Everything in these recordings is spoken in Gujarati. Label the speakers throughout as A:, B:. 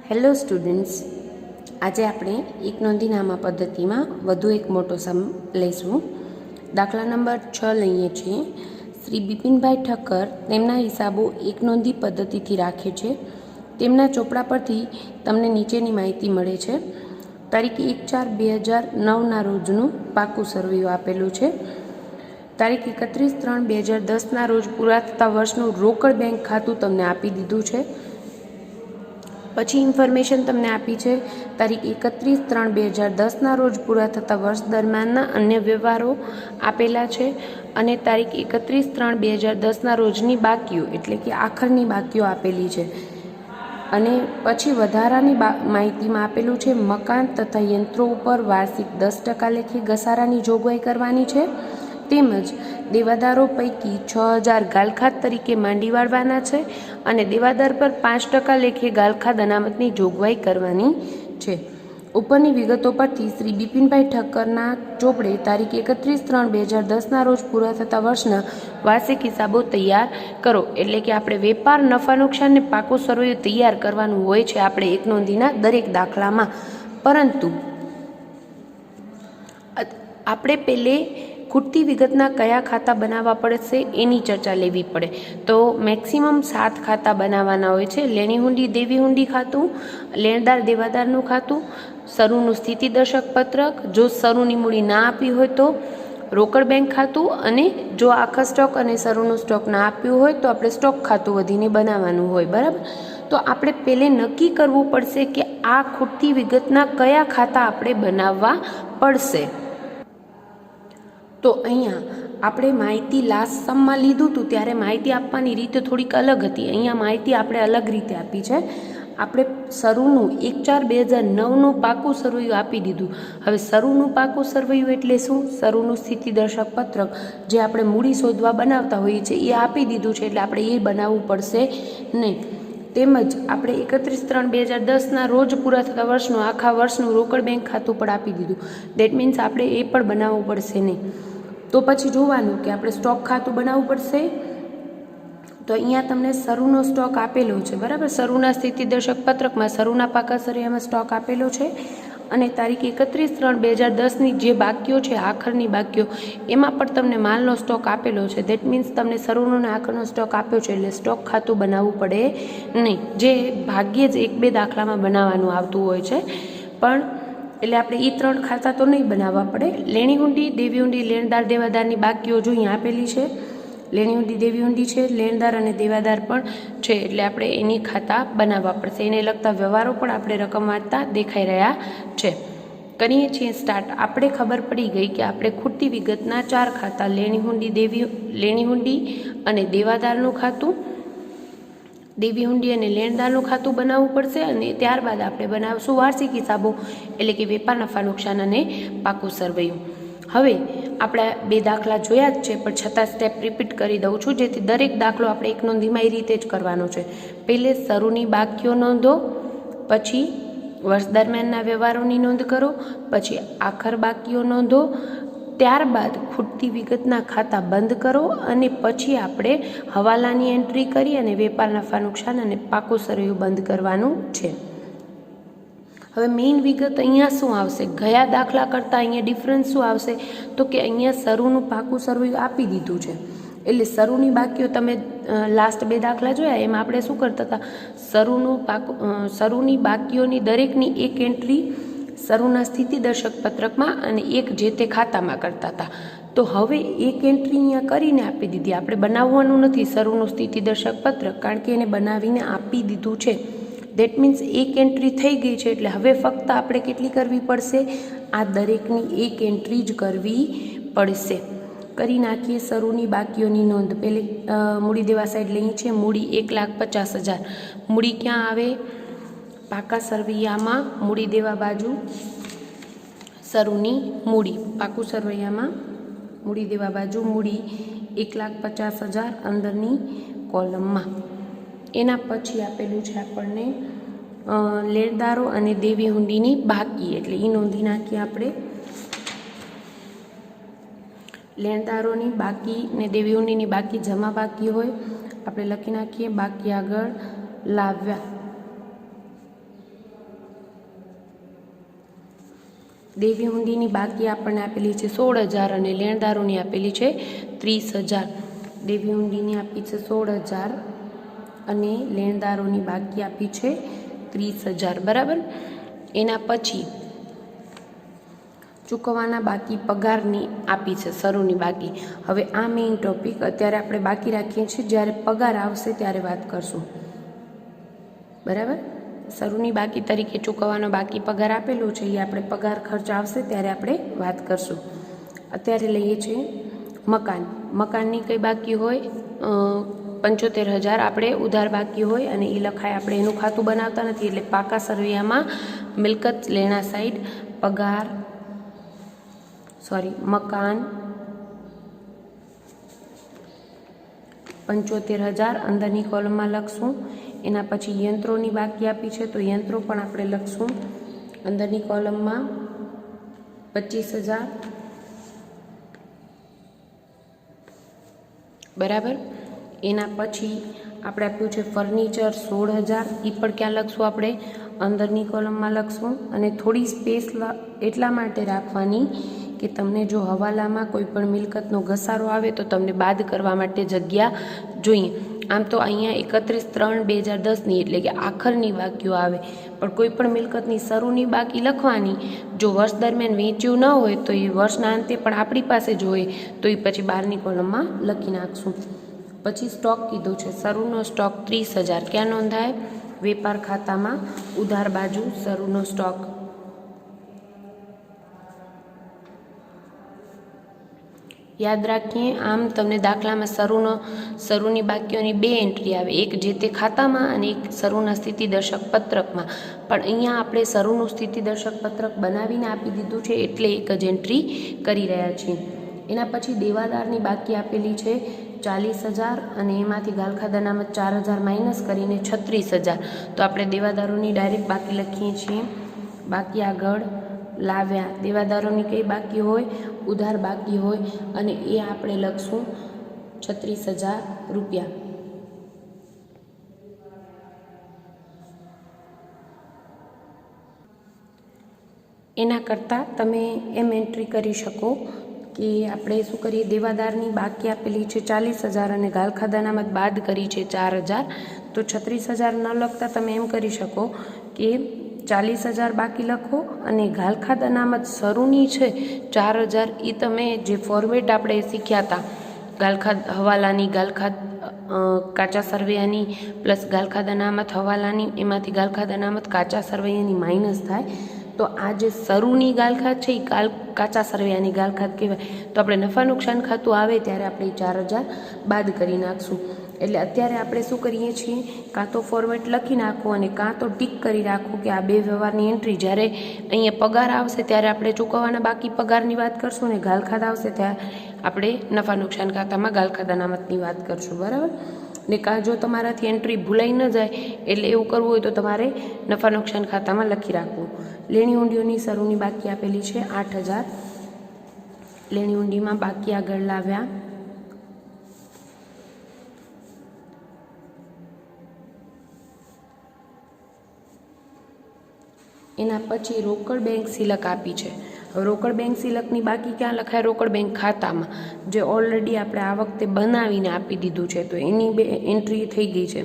A: હેલો સ્ટુડન્ટ્સ, આજે આપણે એક નોંધી નામા પદ્ધતિમાં વધુ એક મોટો સમ લઈશું. દાખલા નંબર 6 લઈએ છીએ. શ્રી બિપિનભાઈ ઠક્કર તેમના હિસાબો એક નોંધી પદ્ધતિથી રાખે છે. તેમના ચોપડા પરથી તમને નીચેની માહિતી મળે છે. તારીખ 1/4/2009ના રોજનું પાકું સરવૈયું આપેલું છે. તારીખ 31/3/2010ના રોજ પૂરા થતા વર્ષનું રોકડ બેંક ખાતું તમને આપી દીધું છે. પછી ઇન્ફોર્મેશન તમને આપી છે તારીખ 31/3/2010ના રોજ પૂરા થતા વર્ષ દરમિયાનના અન્ય વ્યવહારો આપેલા છે અને તારીખ 31/3/2010ના રોજની બાકીઓ એટલે કે આખરની બાકીઓ આપેલી છે. અને પછી વધારાની માહિતીમાં આપેલું છે મકાન તથા યંત્રો ઉપર વાર્ષિક 10% લેખે ઘસારાની જોગવાઈ કરવાની છે. તેમજ દેવાદારો પૈકી 6000 ગાલખાત તરીકે માંડી વાળવાના છે અને દેવાદાર પર 5% લેખે ગાલખાત અનામતની જોગવાઈ કરવાની છે. ઉપરની વિગતો પરથી શ્રી બિપિનભાઈ ઠક્કરના ચોપડે તારીખ 31/3/2010ના રોજ પૂરા થતા વર્ષના વાર્ષિક હિસાબો તૈયાર કરો. એટલે કે આપણે વેપાર નફા નુકસાનને પાકું સરવૈયું તૈયાર કરવાનું હોય છે આપણે એક નોંધીના દરેક દાખલામાં. પરંતુ આપણે પહેલે ખૂટતી વિગતના કયા ખાતા બનાવવા પડશે એની ચર્ચા લેવી પડે. તો મેક્સિમમ 7 ખાતા બનાવવાના હોય છે. લેણી હુંડી દેવી હુંડી ખાતું, લેણદાર દેવાદારનું ખાતું, શરૂનું સ્થિતિ દર્શક પત્રક, જો શરૂની મૂડી ના આપી હોય તો રોકડ બેંક ખાતું, અને જો આખા સ્ટોક અને શરૂનું સ્ટોક ના આપ્યું હોય તો આપણે સ્ટોક ખાતું વધીને બનાવવાનું હોય. બરાબર. તો આપણે પહેલે નક્કી કરવું પડશે કે આ ખૂટતી વિગતના કયા ખાતા આપણે બનાવવા પડશે. તો અહીંયા આપણે માહિતી લાસ્ટ સમમાં લીધું હતું ત્યારે માહિતી આપવાની રીતે થોડીક અલગ હતી. અહીંયા માહિતી આપણે અલગ રીતે આપી છે. આપણે શરૂનું 1/4/2009નું પાકું સરવૈયું આપી દીધું. હવે શરૂનું પાકું સરવૈયું એટલે શું? શરૂનું સ્થિતિ દર્શક પત્રક જે આપણે મૂડી શોધવા બનાવતા હોઈએ છીએ એ આપી દીધું છે, એટલે આપણે એ બનાવવું પડશે નહીં. તેમજ આપણે 31/3/2010ના રોજ પૂરા થતા વર્ષનું આખા વર્ષનું રોકડ બેંક ખાતું પણ આપી દીધું. દેટ મીન્સ આપણે એ પણ બનાવવું પડશે નહીં. તો પછી જોવાનું કે આપણે સ્ટોક ખાતું બનાવવું પડશે. તો અહીંયા તમને શરૂનો સ્ટોક આપેલો છે. બરાબર. શરૂના સ્થિતિ દર્શક પત્રકમાં શરૂના પાકા સરવૈયામાં સ્ટોક આપેલો છે અને તારીખ 31/3/2010ની જે બાકીઓ છે આખરની બાકીઓ એમાં પણ તમને માલનો સ્ટોક આપેલો છે. દેટ મીન્સ તમને શરૂનો અને આખરનો સ્ટોક આપ્યો છે એટલે સ્ટોક ખાતું બનાવવું પડે નહીં, જે ભાગ્યે જ 1-2 દાખલામાં બનાવવાનું આવતું હોય છે. પણ એટલે આપણે એ 3 ખાતા તો નહીં બનાવવા પડે. લેણી હુંડી દેવી હુંડી લેણદાર દેવાદારની બાકીઓ જો અહીં આપેલી છે. લેણી હુંડી દેવી હુંડી છે, લેણદાર અને દેવાદાર પણ છે, એટલે આપણે એની ખાતા બનાવવા પડશે. એને લગતા વ્યવહારો પણ આપણે રકમ વાંચતા દેખાઈ રહ્યા છે. કરીએ છીએ સ્ટાર્ટ. આપણે ખબર પડી ગઈ કે આપણે ખૂટતી વિગતના 4 ખાતા લેણી હુંડી અને દેવાદારનું ખાતું, દેવી હુંડી અને લેણદારનું ખાતું બનાવવું પડશે. અને ત્યારબાદ આપણે બનાવશું વાર્ષિક હિસાબો એટલે કે વેપાર નફા નુકસાન અને પાકું સરવૈયું. હવે આપણે 2 દાખલા જોયા જ છે, પણ છતાં સ્ટેપ રિપીટ કરી દઉં છું જેથી દરેક દાખલો આપણે એક નોંધીમાં એ રીતે જ કરવાનો છે. પહેલે શરૂની બાકીઓ નોંધો, પછી વર્ષ દરમિયાનના વ્યવહારોની નોંધ કરો, પછી આખર બાકીઓ નોંધો, ત્યારબાદ ખૂટતી વિગતના ખાતા બંધ કરો અને પછી આપણે હવાલાની એન્ટ્રી કરી અને વેપાર નફા નુકસાન અને પાકું સરવૈયું બંધ કરવાનું છે. હવે મેઇન વિગત અહીંયા શું આવશે? ગયા દાખલા કરતાં અહીંયા ડિફરન્સ શું આવશે? તો કે અહીંયા શરૂનું પાકું સરવૈયું આપી દીધું છે એટલે શરૂની બાકીઓ તમે લાસ્ટ 2 દાખલા જોયા એમાં આપણે શું કરતા હતા? શરૂની બાકીઓની દરેકની એક એન્ટ્રી શરૂના સ્થિતિ દર્શક પત્રકમાં અને એક જે તે ખાતામાં કરતા હતા. તો હવે એક એન્ટ્રી અહીંયા કરીને આપી દીધી. આપણે બનાવવાનું નથી શરૂનું સ્થિતિ દર્શક પત્રક, કારણ કે એને બનાવીને આપી દીધું છે. દેટ મીન્સ એક એન્ટ્રી થઈ ગઈ છે એટલે હવે ફક્ત આપણે કેટલી કરવી પડશે? આ દરેકની એક એન્ટ્રી જ કરવી પડશે. કરી નાખીએ શરૂની બાકીઓની નોંધ. પહેલી મૂડી દેવા સાઈડ લઈએ છીએ. મૂડી 1,50,000. મૂડી ક્યાં આવે? પાકા સરવૈયામાં મૂડી દેવા બાજુ શરૂની મૂડી, પાકું સરવૈયામાં મૂડી દેવા બાજુ મૂડી 1,50,000 અંદરની કોલમમાં. એના પછી આપેલું છે આપણને લેણદારો અને દેવી હુંડીની બાકી, એટલે એ નોંધી નાખીએ આપણે. લેણદારોની બાકી ને દેવી હુંડીની બાકી જમા બાકી હોય આપણે લખી નાખીએ. બાકી આગળ લાવ્યા દેવી હુંડીની બાકી આપણને આપેલી છે 16,000 અને લેણદારોની આપેલી છે 30,000. દેવી હુંડીની આપી છે 16,000 અને લેણદારોની બાકી આપી છે 30,000. બરાબર. એના પછી ચૂકવવાના બાકી પગારની આપી છે શરૂની બાકી. હવે આ મેઇન ટોપિક અત્યારે આપણે બાકી રાખીએ છીએ, જ્યારે પગાર આવશે ત્યારે વાત કરશું. બરાબર. શરૂની બાકી તરીકે ચૂકવવાનો બાકી પગાર આપેલો છે, એ આપણે પગાર ખર્ચ આવશે ત્યારે આપણે વાત કરશું. અત્યારે લઈએ છીએ મકાનની કઈ બાકી હોય 75,000 આપણે ઉધાર બાકી હોય અને એ લખાય. આપણે એનું ખાતું બનાવતા નથી, એટલે પાકા સરવૈયામાં મિલકત લેણા સાઈડ પગાર મકાન 75,000 અંદરની કોલમમાં લખશું. એના પછી યંત્રોની બાકી આપી છે, તો યંત્રો પણ આપણે લખશું અંદરની કોલમમાં 25,000. બરાબર. એના પછી આપણે આપ્યું છે ફર્નિચર 16,000, એ પણ ક્યાં લખશું? આપણે અંદરની કોલમમાં લખશું. અને થોડી સ્પેસ એટલા માટે રાખવાની કે તમને જો હવાલામાં કોઈ પણ મિલકતનો ઘસારો આવે તો તમને બાદ કરવા માટે જગ્યા જોઈએ. આમ તો અહીંયા 31/3/2010 એટલે કે આખરની બાકીઓ આવે, પણ કોઈ પણ મિલકતની શરૂની બાકી લખવાની. જો વર્ષ દરમિયાન વેચ્યું ન હોય તો એ વર્ષના અંતે પણ આપણી પાસે જ હોય, તો એ પછી 12ની કોલમમાં લખી નાખશું. પછી સ્ટોક કીધું છે, શરૂનો સ્ટોક 30,000 ક્યાં નોંધાય? વેપાર ખાતામાં ઉધાર બાજુ શરૂનો સ્ટોક. યાદ રાખીએ, આમ તમને દાખલામાં શરૂની બાકીઓની 2 એન્ટ્રી આવે, એક જે તે ખાતામાં અને એક શરૂના સ્થિતિદર્શક પત્રકમાં. પણ અહીંયા આપણે શરૂનું સ્થિતિદર્શક પત્રક બનાવીને આપી દીધું છે, એટલે એક જ એન્ટ્રી કરી રહ્યા છીએ. એના પછી દેવાદારની બાકી આપેલી છે 40,000 અને એમાંથી ગાલખાદ અનામત 4,000 માઇનસ કરીને 36,000. તો આપણે દેવાદારોની ડાયરેક્ટ બાકી લખીએ છીએ. બાકી આગળ લાવ્યા, દેવાદારોની કઈ બાકી હોય? ઉધાર બાકી હોય, અને એ આપણે લખશું 36,000 રૂપિયા. એના કરતાં તમે એમ એન્ટ્રી કરી શકો કે આપણે શું કરીએ, દેવાદારની બાકી આપેલી છે 40,000 અને ગાલખાદ અનામત બાદ કરી છે 4,000. તો 36,000 ન લખતા તમે એમ કરી શકો કે 40,000 બાકી લખો અને ગાલખાદ અનામત શરૂની છે 4,000. એ તમે જે ફોર્મેટ આપણે શીખ્યા હતા, ગાલખાદ હવાલાની, ગાલખાદ કાચા સરવૈયાની પ્લસ ગાલખાદ અનામત હવાલાની, એમાંથી ગાલખાદ અનામત કાચા સરવૈયાની માઇનસ થાય. તો આ જે શરૂની ગાલખાદ છે એ કાચા સરવૈયાની ગાલખાદ કહેવાય. તો આપણે નફા નુકસાન ખાતું આવે ત્યારે આપણે 4,000 બાદ કરી નાખશું. એટલે અત્યારે આપણે શું કરીએ છીએ, કાં તો ફોર્મેટ લખી નાખો અને કાં તો ટીક કરી રાખો કે આ 2 વ્યવહારની એન્ટ્રી. જ્યારે અહીંયા પગાર આવશે ત્યારે આપણે ચૂકવવાના બાકી પગારની વાત કરશું, અને ગાલખાદ આવશે ત્યારે આપણે નફા નુકસાન ખાતામાં ગાલખાદ અનામતની વાત કરશું. બરાબર ને? કાં જો તમારાથી એન્ટ્રી ભૂલાઈ ન જાય એટલે એવું કરવું હોય તો તમારે નફા નુકસાન ખાતામાં લખી રાખવું. લેણી ઊંડીઓની શરૂની બાકી આપેલી છે 8,000. લેણી ઊંડીમાં બાકી આગળ લાવ્યા. એના પછી રોકડ બેંક સિલક આપી છે. હવે રોકડ બેંક સિલકની બાકી ક્યાં લખાય? રોકડ બેંક ખાતામાં, જે ઓલરેડી આપણે આ વખતે બનાવીને આપી દીધું છે, તો એની 2 એન્ટ્રી થઈ ગઈ છે.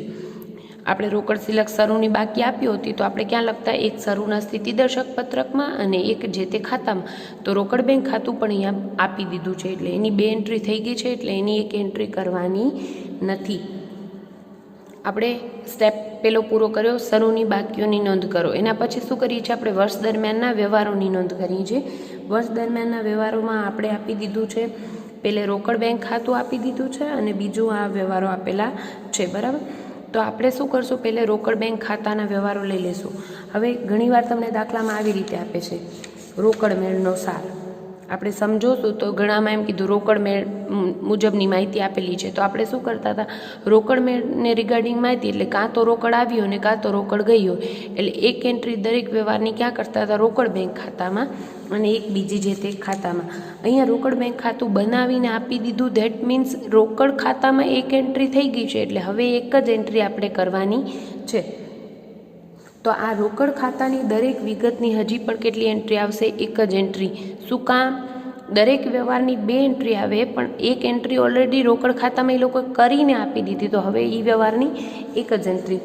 A: આપણે રોકડ સિલક શરૂની બાકી આપી હતી તો આપણે ક્યાં લખતા? એક શરૂના સ્થિતિદર્શક પત્રકમાં અને એક જે તે ખાતામાં. તો રોકડ બેંક ખાતું પણ અહીંયા આપી દીધું છે, એટલે એની 2 એન્ટ્રી થઈ ગઈ છે, એટલે એની એક એન્ટ્રી કરવાની નથી. આપણે સ્ટેપ પેલો પૂરો કર્યો, શરૂની બાકીઓની નોંધ કરો. એના પછી શું કરીએ છીએ? આપણે વર્ષ દરમિયાનના વ્યવહારોની નોંધ કરીએ છીએ. વર્ષ દરમિયાનના વ્યવહારોમાં આપણે આપી દીધું છે, પહેલે રોકડ બેંક ખાતું આપી દીધું છે અને બીજું આ વ્યવહારો આપેલા છે. બરાબર. તો આપણે શું કરશું? પહેલે રોકડ બેંક ખાતાના વ્યવહારો લઈ લઈશું. હવે ઘણીવાર તમને દાખલામાં આવી રીતે આપે છે, રોકડ મેળનો સાર. આપણે સમજોશું તો ઘણામાં એમ કીધું રોકડ મેળ મુજબની માહિતી આપેલી છે. તો આપણે શું કરતા હતા? રોકડ મેળને રિગાર્ડિંગ માહિતી એટલે કાં તો રોકડ આવ્યો અને કાં તો રોકડ ગયો, એટલે એક એન્ટ્રી દરેક વ્યવહારની ક્યાં કરતા હતા? રોકડ બેંક ખાતામાં, અને એક બીજી જે તે ખાતામાં. અહીંયા રોકડ બેંક ખાતું બનાવીને આપી દીધું, ધેટ મીન્સ રોકડ ખાતામાં એક એન્ટ્રી થઈ ગઈ છે, એટલે હવે એક જ એન્ટ્રી આપણે કરવાની છે. તો આ રોકડ ખાતાની દરેક વિગતની હજી પણ કેટલી એન્ટ્રી આવશે? એક જ એન્ટ્રી. શું કામ? દરેક વ્યવહારની 2 એન્ટ્રી આવે, પણ એક એન્ટ્રી ઓલરેડી રોકડ ખાતામાં એ લોકો કરીને આપી દીધી, તો હવે એ વ્યવહારની એક જ એન્ટ્રી.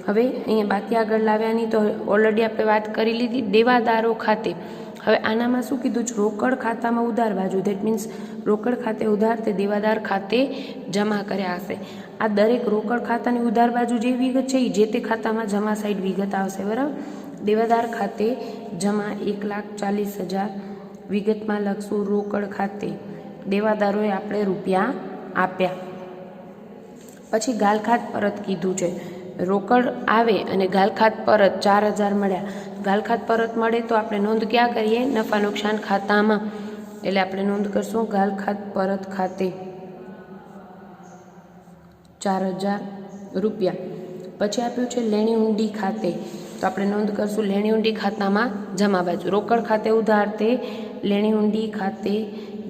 A: હવે અહીંયા બાકી આગળ લાવ્યાની તો ઓલરેડી આપણે વાત કરી લીધી. દેવાદારો ખાતે, હવે આનામાં શું કીધું છે? રોકડ ખાતામાં ઉધાર બાજુ, દેટ મીન્સ રોકડ ખાતે ઉધાર તે દેવાદાર ખાતે જમા કર્યા હશે. આ દરેક રોકડ ખાતાની ઉધાર બાજુ જે વિગત છે એ જે તે ખાતામાં જમા સાઈડ વિગત આવશે, બરાબર. દેવાદાર ખાતે જમા 1,40,000 વિગતમાં લખશું રોકડ ખાતે દેવાદારોએ આપણે રૂપિયા આપ્યા. પછી ગાલખાત પરત કીધું છે. રોકડ આવે અને ગાલખાત પરત 4,000 મળ્યા. ગાલખાત પરત મળે તો આપણે નોંધ ક્યાં કરીએ? નફા નુકસાન ખાતામાં. એટલે આપણે નોંધ કરશું ગાલખાત પરત ખાતે 4,000 રૂપિયા. પછી આપ્યું છે લેણી ઊંડી ખાતે, તો આપણે નોંધ કરશું લેણી ઊંડી ખાતામાં જમા બાજુ. રોકડ ખાતે ઉધાર તે લેણી ઊંડી ખાતે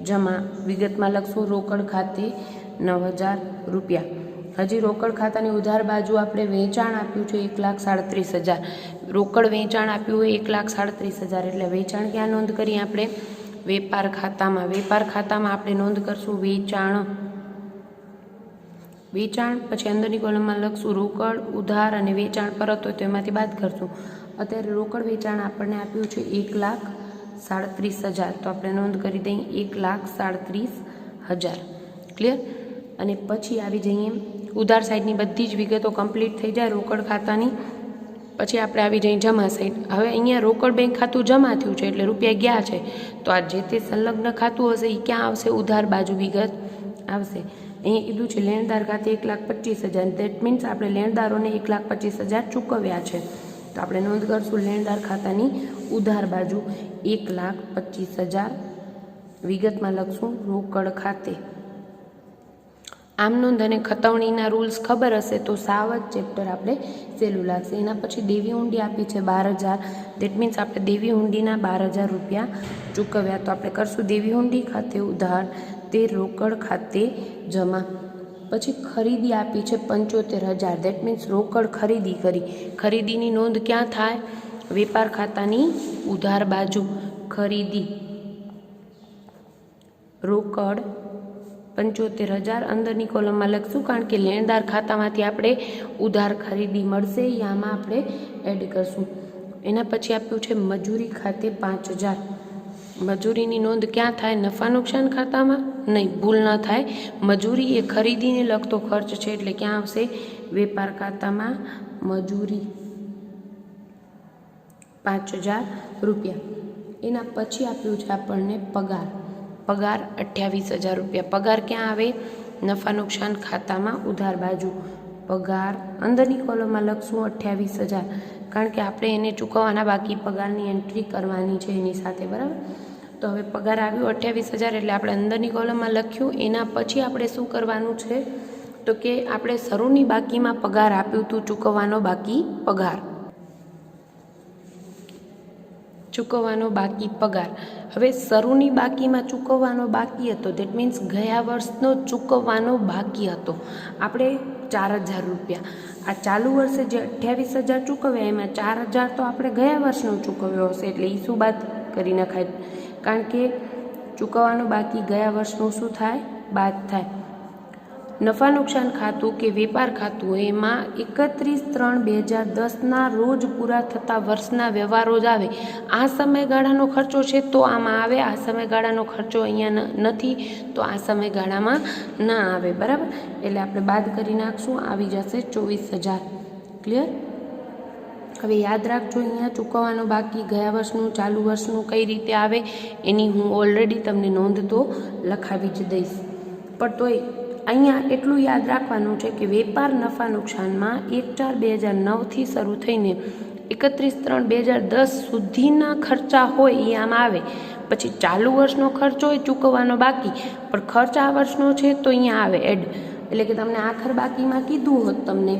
A: જમા વિગતમાં લખશું રોકડ ખાતે 9,000 રૂપિયા. હજી રોકડ ખાતાની ઉધાર બાજુ આપણે વેચાણ આપ્યું છે 1,37,000. રોકડ વેચાણ આપ્યું હોય 1,37,000, એટલે વેચાણ ક્યાં નોંધ કરીએ આપણે? વેપાર ખાતામાં. વેપાર ખાતામાં આપણે નોંધ કરશું વેચાણ. પછી અંદરની કોલમમાં લખશું રોકડ, ઉધાર અને વેચાણ પરત હોય તો એમાંથી બાદ કરશું. અત્યારે રોકડ વેચાણ આપણને આપ્યું છે 1,37,000, તો આપણે નોંધ કરી દઈએ 1,37,000. ક્લિયર? અને પછી આવી જઈએ ઉધાર સાઈડની બધી જ વિગતો કમ્પ્લીટ થઈ જાય રોકડ ખાતાની. પછી આપણે આવી જઈએ જમા સાઈડ. હવે અહીંયા રોકડ બેંક ખાતું જમા થયું છે એટલે રૂપિયા ગયા છે, તો આ જે તે સંલગ્ન ખાતું હશે એ ક્યાં આવશે? ઉધાર બાજુ વિગત આવશે. અહીંયા કીધું છે લેણદાર ખાતે 1,25,000, દેટ મીન્સ આપણે લેણદારોને 1,25,000 ચૂકવ્યા છે, તો આપણે નોંધ કરશું લેણદાર ખાતાની ઉધાર બાજુ 1,25,000 વિગતમાં લખશું રોકડ ખાતે. આમ નોંધ અને ખતવણીના રૂલ્સ ખબર હશે તો સાવ જ ચેપ્ટર આપણે સહેલું લાગશે. એના પછી દેવી ઊંડી આપી છે 12,000, દેટ મીન્સ આપણે દેવી ઊંડીના 12,000 રૂપિયા ચૂકવ્યા, તો આપણે કરશું દેવી ઊંડી ખાતે ઉધાર તે રોકડ ખાતે જમા. પછી ખરીદી આપી છે 75,000, દેટ મીન્સ રોકડ ખરીદી કરી. ખરીદીની નોંધ ક્યાં થાય? વેપાર ખાતાની ઉધાર બાજુ. ખરીદી રોકડ 75,000 અંદરની કોલમમાં લખશું, કારણ કે લેણદાર ખાતામાંથી આપણે ઉધાર ખરીદી મળશે એ આમાં આપણે એડ કરશું. એના પછી આપ્યું છે મજૂરી ખાતે 5,000. મજૂરીની નોંધ ક્યાં થાય? નફા નુકસાન ખાતામાં નહીં, ભૂલ ન થાય. મજૂરી એ ખરીદીને લગતો ખર્ચ છે એટલે ક્યાં આવશે? વેપાર ખાતામાં મજૂરી 5,000 રૂપિયા. એના પછી આપ્યું છે આપણને પગાર. પગાર 28,000 રૂપિયા. પગાર ક્યાં આવે? નફા નુકસાન ખાતામાં ઉધાર બાજુ. પગાર અંદરની કોલમમાં લખશું 28,000, કારણ કે આપણે એને ચૂકવવાના બાકી પગારની એન્ટ્રી કરવાની છે એની સાથે, બરાબર. તો હવે પગાર આવ્યો 28,000 એટલે આપણે અંદરની કોલમમાં લખ્યું. એના પછી આપણે શું કરવાનું છે? તો કે આપણે શરૂની બાકીમાં પગાર આપ્યું હતું, ચૂકવવાનો બાકી પગાર. ચૂકવવાનો બાકી પગાર. હવે શરૂની બાકીમાં ચૂકવવાનો બાકી હતો, દેટ મીન્સ ગયા વર્ષનો ચૂકવવાનો બાકી હતો આપણે 4,000 રૂપિયા. આ ચાલુ વર્ષે જે 28,000 ચૂકવ્યા એમાં 4,000 તો આપણે ગયા વર્ષનો ચૂકવ્યો હશે, એટલે એ શું બાદ કરી નખાય? કારણ કે ચૂકવવાનો બાકી ગયા વર્ષનું શું થાય? બાદ થાય. નફા નુકસાન ખાતું કે વેપાર ખાતું એમાં 31/3/2010 રોજ પૂરા થતા વર્ષના વ્યવહારો જ આવે. આ સમયગાળાનો ખર્ચો છે તો આમાં આવે, આ સમયગાળાનો ખર્ચો અહીંયા નથી તો આ સમયગાળામાં ના આવે, બરાબર. એટલે આપણે બાદ કરી નાખશું, આવી જશે 24,000. ક્લિયર? હવે યાદ રાખજો, અહીંયા ચૂકવવાનો બાકી ગયા વર્ષનું, ચાલુ વર્ષનું કઈ રીતે આવે એની હું ઓલરેડી તમને નોંધ તો લખાવી જ દઈશ. પણ તોય અહીંયા એટલું યાદ રાખવાનું છે કે વેપાર નફા નુકસાનમાં 1/4/2009થી શરૂ થઈને 31/3/2010 સુધીના ખર્ચા હોય એ આમાં આવે. પછી ચાલુ વર્ષનો ખર્ચ હોય ચૂકવવાનો બાકી, પણ ખર્ચ આ વર્ષનો છે તો અહીંયા આવે એડ. એટલે કે તમને આખર બાકીમાં કીધું હોત, તમને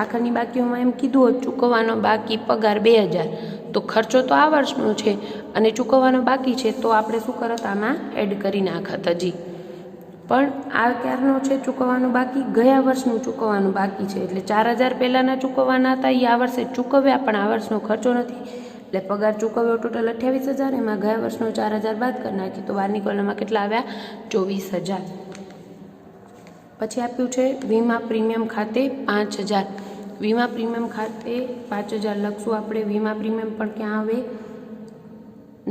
A: આખરની બાકીઓમાં એમ કીધું હોત ચૂકવવાનો બાકી પગાર 2,000, તો ખર્ચો તો આ વર્ષનો છે અને ચૂકવવાનો બાકી છે તો આપણે શું કરત? આમાં એડ કરી નાખત હજી. પણ આ ક્યારનો છે ચૂકવવાનું બાકી? ગયા વર્ષનું ચૂકવવાનું બાકી છે. એટલે 4,000 પહેલાંના ચૂકવવાના હતા, એ આ વર્ષે ચૂકવ્યા, પણ આ વર્ષનો ખર્ચો નથી. એટલે પગાર ચૂકવ્યો ટોટલ 28,000, એમાં ગયા વર્ષનો 4,000 બાદ કરી નાખી તો બહારની કોલમમાં કેટલા આવ્યા? 24,000. પછી આપ્યું છે વીમા પ્રીમિયમ ખાતે 5,000. વીમા પ્રીમિયમ ખાતે 5,000 લખશું આપણે. વીમા પ્રીમિયમ પણ ક્યાં આવે?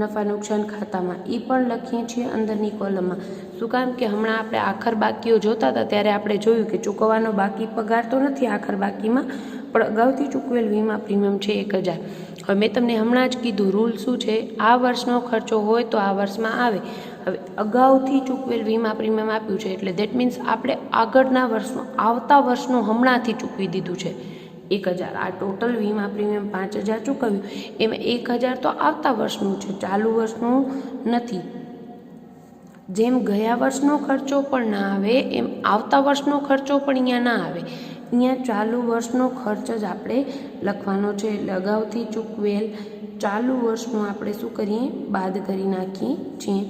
A: નફા નુકસાન ખાતામાં. એ પણ લખીએ છીએ અંદરની કોલમમાં. શું કામ કે હમણાં આપણે આખર બાકીઓ જોતા હતા ત્યારે આપણે જોયું કે ચૂકવવાનો બાકી પગાર તો નથી આખર બાકીમાં, પણ અગાઉથી ચૂકવેલ વીમા પ્રીમિયમ છે 1,000. હવે મેં તમને હમણાં જ કીધું રૂલ શું છે, આ વર્ષનો ખર્ચો હોય તો આ વર્ષમાં આવે. હવે અગાઉથી ચૂકવેલ વીમા પ્રીમિયમ આપ્યું છે એટલે દેટ મીન્સ આપણે આગળના વર્ષનો, આવતા વર્ષનું હમણાંથી ચૂકવી દીધું છે 1,000. આ ટોટલ વીમા પ્રીમિયમ 5,000 ચૂકવ્યું, એમાં 1,000 તો આવતા વર્ષનું છે, ચાલુ વર્ષનું નથી. જેમ ગયા વર્ષનો ખર્ચો પણ ના આવે એમ આવતા વર્ષનો ખર્ચો પણ અહીંયા ના આવે. અહીંયા ચાલુ વર્ષનો ખર્ચ જ આપણે લખવાનો છે. એટલે અગાઉથી ચૂકવેલ ચાલુ વર્ષનું આપણે શું કરીએ? બાદ કરી નાખીએ છીએ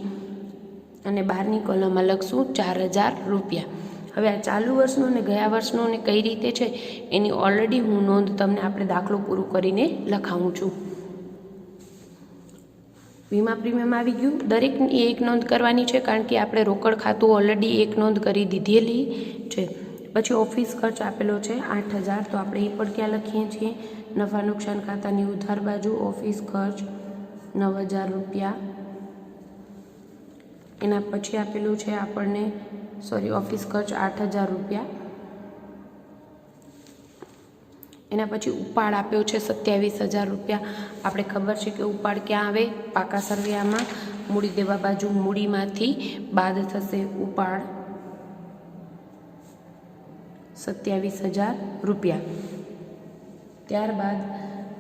A: અને બહારની કોલમમાં લખશું 4,000 રૂપિયા. હવે આ ચાલુ વર્ષનો અને ગયા વર્ષનો ને કઈ રીતે છે એની ઓલરેડી હું નોંધ તમને આપણે દાખલો પૂરું કરીને લખાવું છું. વીમા પ્રીમિયમ આવી ગયું, દરેકની એક નોંધ કરવાની છે કારણ કે આપણે રોકડ ખાતું ઓલરેડી એક નોંધ કરી દીધેલી છે. પછી ઓફિસ ખર્ચ આપેલો છે 8,000, તો આપણે એ પણ ક્યાં લખીએ છીએ? નફા નુકસાન ખાતાની ઉધાર બાજુ ઓફિસ ખર્ચ 9,000 રૂપિયા. એના પછી આપેલું છે આપણને ઓફિસ ખર્ચ 8,000 રૂપિયા. એના પછી ઉપાડ આપ્યો છે 27,000 રૂપિયા. આપણે ખબર છે કે ઉપાડ ક્યાં આવે? પાકા સરવૈયામાં મૂડી દેવા બાજુ મૂડીમાંથી બાદ થશે ઉપાડ 27,000 રૂપિયા. ત્યારબાદ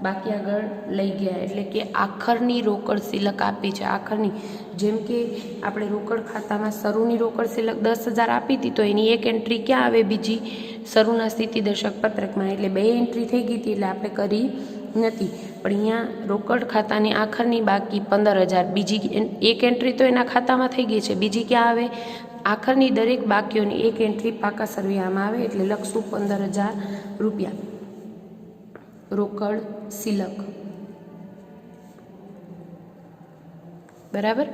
A: બાકી આગળ લઈ ગયા એટલે કે આખરની રોકડ સિલક આપી છે. આખરની જેમ કે આપણે રોકડ ખાતામાં શરૂની રોકડ સિલક 10,000 આપી હતી તો એની એક એન્ટ્રી ક્યાં આવે? બીજી શરૂના સ્થિતિ દર્શક પત્રકમાં. એટલે 2 એન્ટ્રી થઈ ગઈ હતી એટલે આપણે કરી નથી. પણ અહીંયા રોકડ ખાતાની આખરની બાકી 15,000, બીજી એક એન્ટ્રી તો એના ખાતામાં થઈ ગઈ છે, બીજી ક્યાં આવે? આખરની દરેક બાકીઓની એક એન્ટ્રી પાકા સરવૈયામાં આવે એટલે લખશું 15,000 રૂપિયા રોકડ સિલક. બરાબર,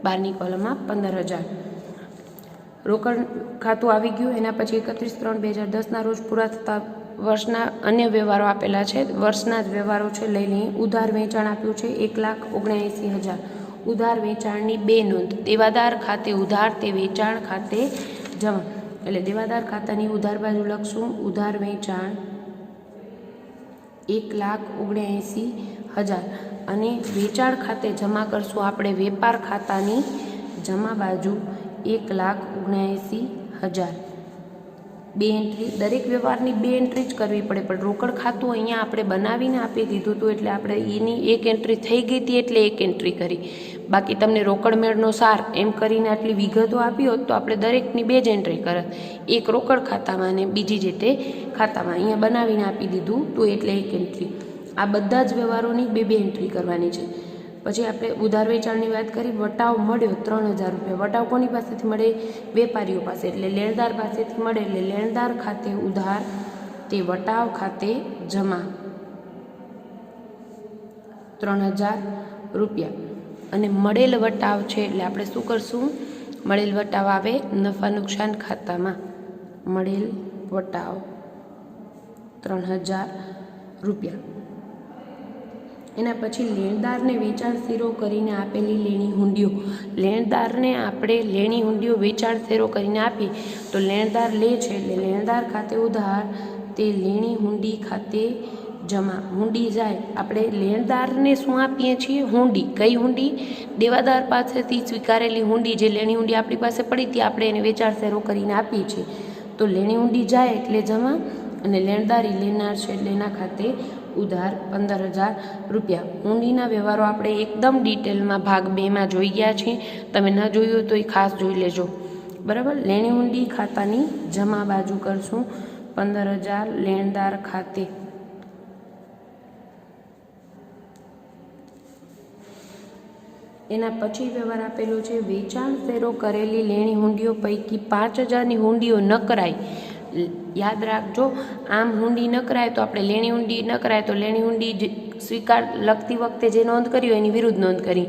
A: બહારની કોલમમાં 15,000 રોકડ ખાતું આવી ગયું. એના પછી 31/3/2010 રોજ પૂરા થતા વર્ષના અન્ય વ્યવહારો આપેલા છે. વર્ષના જ વ્યવહારો છે, લઈ લઈએ. ઉધાર વેચાણ આપ્યું છે 1,79,000. ઉધાર વેચાણની 2 નોંધ. દેવાદાર ખાતે ઉધાર, તે વેચાણ ખાતે જમા. એટલે દેવાદાર ખાતાની ઉધાર બાજુ લખશું ઉધાર વેચાણ 1,79,000 અને વેચાણ ખાતે જમા કરશું આપણે વેપાર ખાતાની જમા બાજુ 1,79,000. 2 એન્ટ્રી, દરેક વ્યવહારની 2 એન્ટ્રી જ કરવી પડે, પણ રોકડ ખાતું અહીંયા આપણે બનાવીને આપી દીધું હતું એટલે આપણે એની એક એન્ટ્રી થઈ ગઈ હતી એટલે એક એન્ટ્રી કરી. બાકી તમને રોકડ મેળનો સાર એમ કરીને આટલી વિગતો આપી હોત તો આપણે દરેકની 2 જ એન્ટ્રી કરત, એક રોકડ ખાતામાં અને બીજી જે તે ખાતામાં. અહીંયા બનાવીને આપી દીધું તો એટલે એક એન્ટ્રી. આ બધા જ વ્યવહારોની 2 એન્ટ્રી કરવાની છે. પછી આપણે ઉધાર વેચાણની વાત કરી. વટાવ મળ્યો 3,000 રૂપિયા. વટાવ કોની પાસેથી મળે? વેપારીઓ પાસે, એટલે લેણદાર પાસેથી મળે એટલે લેણદાર ખાતે ઉધાર, તે વટાવ ખાતે જમા 3,000 રૂપિયા. અને મળેલ વટાવ છે એટલે આપણે શું કરશું? મળેલ વટાવ આવે નફા નુકસાન ખાતામાં. મળેલ વટાવ 3,000 રૂપિયા. એના પછી લેણદારને વેચાણ શેરો કરીને આપેલી લેણી હુંડીઓ. લેણદારને આપણે લેણી હુંડીઓ વેચાણ શેરો કરીને આપીએ તો લેણદાર લે છે એટલે લેણદાર ખાતે ઉધાર, તે લેણી હુંડી ખાતે જમા. હુંડી જાય, આપણે લેણદારને શું આપીએ છીએ? હુંડી. કઈ હુંડી? દેવાદાર પાસેથી સ્વીકારેલી હુંડી, જે લેણી હુંડી આપણી પાસે પડી હતી આપણે એને વેચાણ શેરો કરીને આપીએ છીએ. તો લેણી હુંડી જાય એટલે જમા અને લેણદારી લેનાર છે એટલે એના ખાતે ઉધાર 15,000 રૂપિયા. હુંડીના વ્યવહારો આપણે એકદમ ડિટેલમાં ભાગ 2માં જોઈ ગયા છીએ. તમે ન જોયું હોય તો એ ખાસ જોઈ લેજો. બરાબર, લેણી હુંડી ખાતાની જમા બાજુ કરશું 15,000 લેણદાર ખાતે. એના પછી વ્યવહાર આપેલો છે, વેચાણ શેરો કરેલી લેણી હુંડીઓ પૈકી 5000ની હુંડીઓ ન કરાય. યાદ રાખજો, આમ હુંડી ન કરાય તો આપણે લેણી હુંડી ન કરાય તો લેણી હુંડી સ્વીકાર લખતી વખતે જે નોંધ કરી હોય એની વિરુદ્ધ નોંધ કરી.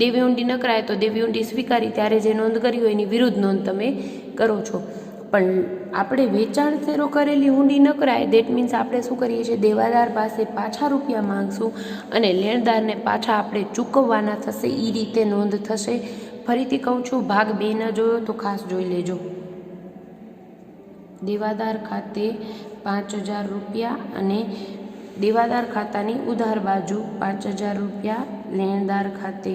A: દેવી હુંડી ન કરાય તો દેવી હુંડી સ્વીકારી ત્યારે જે નોંધ કરી હોય એની વિરુદ્ધ નોંધ તમે કરો છો. પણ આપણે વેચાણ શેરો કરેલી હુંડી ન કરાય, દેટ મીન્સ આપણે શું કરીએ છીએ, દેવાદાર પાસે પાછા રૂપિયા માંગશું અને લેણદારને પાછા આપણે ચૂકવવાના થશે. એ રીતે નોંધ થશે. ફરીથી કહું છું, ભાગ 2 ન જોયો તો ખાસ જોઈ લેજો. દેવાદાર ખાતે 5000 રૂપિયા અને દેવાદાર ખાતાની ઉધાર બાજુ 5000 રૂપિયા લેણદાર ખાતે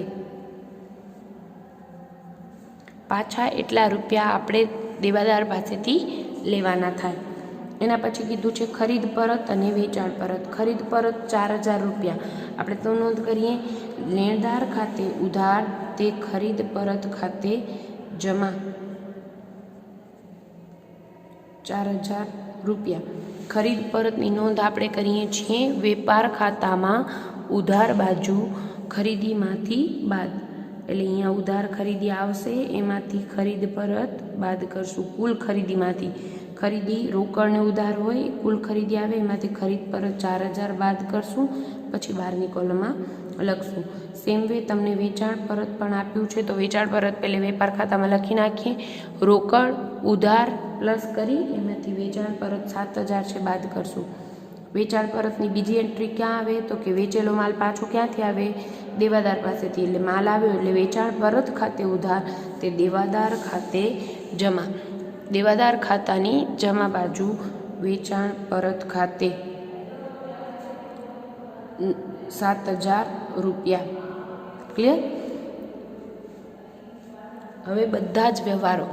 A: પાછા એટલા રૂપિયા આપણે દેવાદાર પાસેથી લેવાના થાય. એના પછી કીધું છે ખરીદ પરત અને વેચાણ પરત. ખરીદ પરત 4000 રૂપિયા આપણે તો નોંધ કરીએ, લેણદાર ખાતે ઉધાર તે ખરીદ પરત ખાતે જમા 4000 રૂપિયા. ખરીદ પરતની નોંધ આપણે કરીએ છીએ વેપાર ખાતામાં ઉધાર બાજુ ખરીદીમાંથી બાદ. એટલે અહીંયા ઉધાર ખરીદી આવશે, એમાંથી ખરીદ પરત બાદ કરશું. કુલ ખરીદીમાંથી ખરીદી રોકડ ને ઉધાર હોય, કુલ ખરીદી આવે એમાંથી ખરીદ પરત 4000 બાદ કરશું. પછી 12ની કોલમમાં લખશું. સેમ વે તમને વેચાણ પરત પણ આપ્યું છે તો વેચાણ પરત પહેલે વેપાર ખાતામાં લખી નાખીએ. રોકડ ઉધાર પ્લસ કરી એમાંથી વેચાણ પરત 7000 છે બાદ કરશું. વેચાણ પરતની બીજી એન્ટ્રી ક્યાં આવે તો કે વેચેલો માલ પાછો ક્યાંથી આવે, દેવાદાર પાસેથી. એટલે માલ આવ્યો એટલે વેચાણ પરત ખાતે ઉધાર તે દેવાદાર ખાતે જમા. દેવાદાર ખાતાની જમા બાજુ વેચાણ પરત ખાતે 7000 રૂપિયા. ક્લિયર? હવે બધા જ વ્યવહારો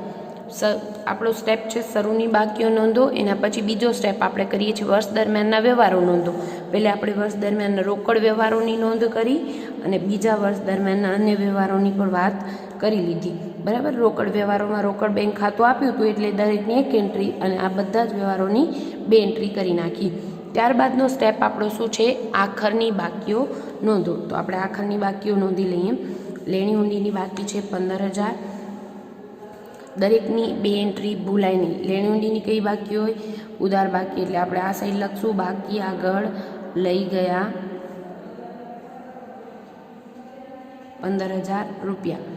A: આપણો સ્ટેપ છે શરૂની બાકીઓ નોંધો. એના પછી બીજો સ્ટેપ આપણે કરીએ છીએ વર્ષ દરમિયાનના વ્યવહારો નોંધો. પહેલાં આપણે વર્ષ દરમિયાન રોકડ વ્યવહારોની નોંધ કરી અને બીજા વર્ષ દરમિયાનના અન્ય વ્યવહારોની પણ વાત કરી લીધી. બરાબર? રોકડ વ્યવહારોમાં રોકડ બેંક ખાતું આપ્યું હતું એટલે દરેકની એક એન્ટ્રી અને આ બધા જ વ્યવહારોની 2 એન્ટ્રી કરી નાખી. ત્યારબાદનો સ્ટેપ આપણો શું છે, આખરની બાકીઓ નોંધો. તો આપણે આખરની બાકીઓ નોંધી લઈએ. લેણી હુંડીની બાકી છે 15000. દરેકની 2 એન્ટ્રી ભૂલાય નહીં. લેણી હુંડીની કઈ બાકી હોય, ઉધાર બાકી, એટલે આપણે આ સાઈડ લખશું બાકી આગળ લઈ ગયા 15000 રૂપિયા.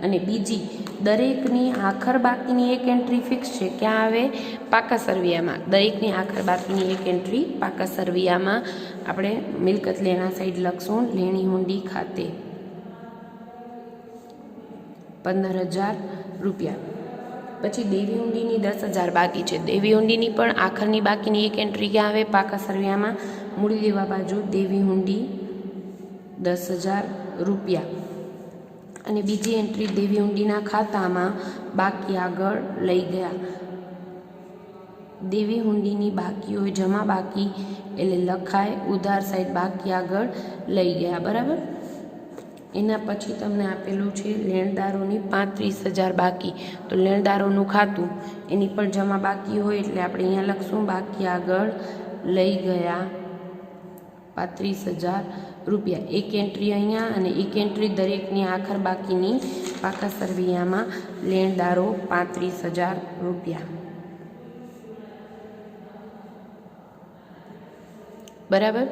A: અને બીજી દરેકની આખર બાકીની એક એન્ટ્રી ફિક્સ છે, ક્યાં આવે, પાકા સરવૈયામાં. દરેકની આખર બાકીની એક એન્ટ્રી પાકા સરવૈયામાં આપણે મિલકત લેણા સાઈડ લખશું લેણી હુંડી ખાતે 15000 રૂપિયા. પછી દેવી હુંડીની 10000 બાકી છે. દેવી હુંડીની પણ આખરની બાકીની એક એન્ટ્રી ક્યાં આવે, પાકા સરવૈયામાં. મૂડી દેવા બાજુ દેવી હુંડી 10000 રૂપિયા. અને બીજી એન્ટ્રી દેવી હુંડીના ખાતામાં બાકી આગળ લઈ ગયા. દેવી હુંડીની બાકી હોય જમા બાકી એટલે લખાય ઉધાર સાઈડ બાકી આગળ લઈ ગયા. બરાબર? એના પછી તમને આપેલું છે લેણદારોની 35000 બાકી. તો લેણદારોનું ખાતું એની પણ જમા બાકી હોય એટલે આપણે અહીંયા લખશું બાકી આગળ લઈ ગયા 35000 રૂપિયા. એક એન્ટ્રી અહીંયા અને એક એન્ટ્રી દરેકની આખર બાકીની પાકા સરવૈયામાં લેણદારો 35000 રૂપિયા. બરાબર?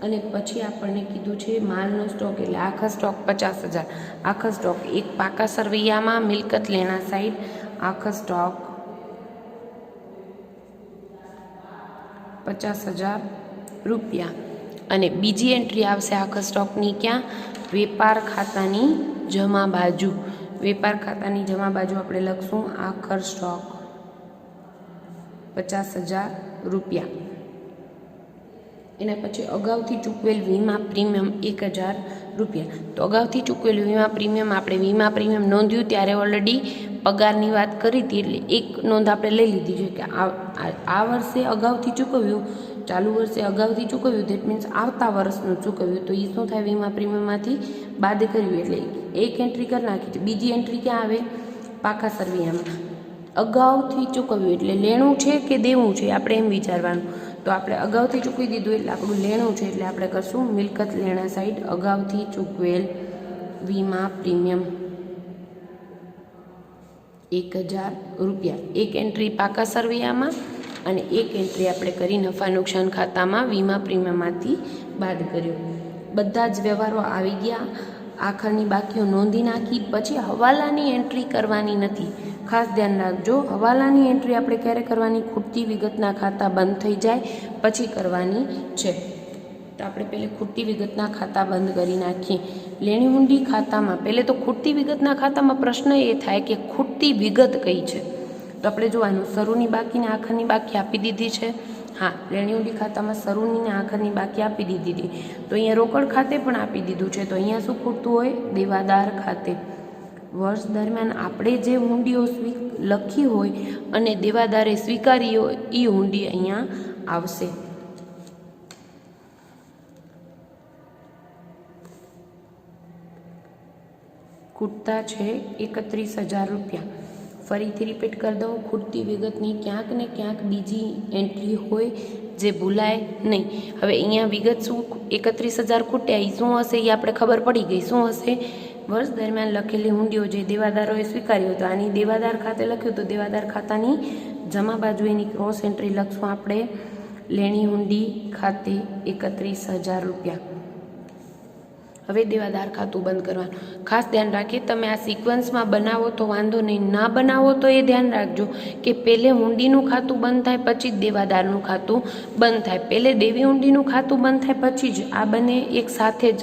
A: અને પછી આપણને કીધું છે માલનો સ્ટોક એટલે આખા સ્ટોક 50000. આખા સ્ટોક એક પાકા સરવૈયામાં મિલકત લેણા સાઈડ આખા સ્ટોક 50000 રૂપિયા. અને બીજી એન્ટ્રી આવશે આખા સ્ટોકની ક્યાં, વેપાર ખાતાની જમા બાજુ. વેપાર ખાતાની જમા બાજુ આપણે લખશું આખર સ્ટોક 50000 રૂપિયા. એના પછી અગાઉથી ચૂકવેલ વીમા પ્રીમિયમ 1000 રૂપિયા. તો અગાઉથી ચૂકવેલ વીમા પ્રીમિયમ આપણે વીમા પ્રીમિયમ નોંધ્યું ત્યારે ઓલરેડી પગારની વાત કરી હતી એટલે એક નોંધ આપણે લઈ લીધી છે કે આ વર્ષે અગાઉથી ચૂકવ્યું, ચાલુ વર્ષે અગાઉથી ચૂકવ્યું, ધેટ મીન્સ આવતા વર્ષનું ચૂકવ્યું. તો એ શું થાય, વીમા પ્રીમિયમમાંથી બાદ કર્યું એટલે એક એન્ટ્રી કરી નાખી છે. બીજી એન્ટ્રી ક્યાં આવે, પાકા સરવૈયામાં. અગાઉથી ચૂકવ્યું એટલે લેણું છે કે દેવું છે આપણે એમ વિચારવાનું. તો આપણે અગાઉથી ચૂકવી દીધું એટલે આપણું લેણું છે એટલે આપણે કરશું મિલકત લેણા સાઈડ અગાઉથી ચૂકવેલ વીમા પ્રીમિયમ 1000 રૂપિયા। એક એન્ટ્રી પાકા સરવૈયામાં અને એક એન્ટ્રી આપણે કરી નફા નુકસાન ખાતામાં વીમા પ્રીમિયમમાંથી બાદ કર્યો। બધા જ વ્યવહારો આવી ગયા। આખરની બાકીઓ નોંધી નાખી। પછી હવાલાની એન્ટ્રી કરવાની નથી, ખાસ ધ્યાન રાખજો। હવાલાની એન્ટ્રી આપણે ક્યારે કરવાની? ખૂટતી વિગતના ખાતા બંધ થઈ જાય પછી કરવાની છે। તો આપણે પહેલે ખૂટતી વિગતના ખાતા બંધ કરી નાખીએ। લેણી હુંડી ખાતામાં પહેલે તો ખૂટતી વિગતના ખાતામાં પ્રશ્ન એ થાય કે ખૂટતી વિગત કઈ છે? તો આપણે જોવાનું, શરૂની બાકી ને આખરની બાકી આપી દીધી છે। હા, લેણી હુંડી ખાતામાં શરૂની ને આખરની બાકી આપી દીધી હતી। તો અહીંયા રોકડ ખાતે પણ આપી દીધું છે। તો અહીંયા શું ખૂટતું હોય? દેવાદાર ખાતે। વર્ષ દરમિયાન આપણે જે હુંડીઓ લખી હોય અને દેવાદારે સ્વીકારી હોય એ હુંડી અહીંયા આવશે। ખૂટતા છે 31,000 રૂપિયા। ફરીથી રિપીટ કરી દઉં, ખૂટતી વિગતની ક્યાંક ને ક્યાંક બીજી એન્ટ્રી હોય જે ભૂલાય નહીં। હવે અહીંયા વિગત શું 31,000 ખૂટ્યા, એ શું હશે? એ આપણે ખબર પડી ગઈ। શું હશે? વર્ષ દરમિયાન લખેલી હુંડીઓ જે દેવાદારોએ સ્વીકાર્યો હતો, આની દેવાદાર ખાતે લખ્યું તો દેવાદાર ખાતાની જમા બાજુ એની ક્રોસ એન્ટ્રી લખશું આપણે, લેણી હુંડી ખાતે 31,000 રૂપિયા। હવે દેવાદાર ખાતું બંધ કરવાનું। ખાસ ધ્યાન રાખીએ, તમે આ સિક્વન્સમાં બનાવો તો વાંધો નહીં, ના બનાવો તો એ ધ્યાન રાખજો કે પહેલે હુંડીનું ખાતું બંધ થાય પછી જ દેવાદારનું ખાતું બંધ થાય। પહેલે દેવી હુંડીનું ખાતું બંધ થાય પછી જ આ બંને એક સાથે જ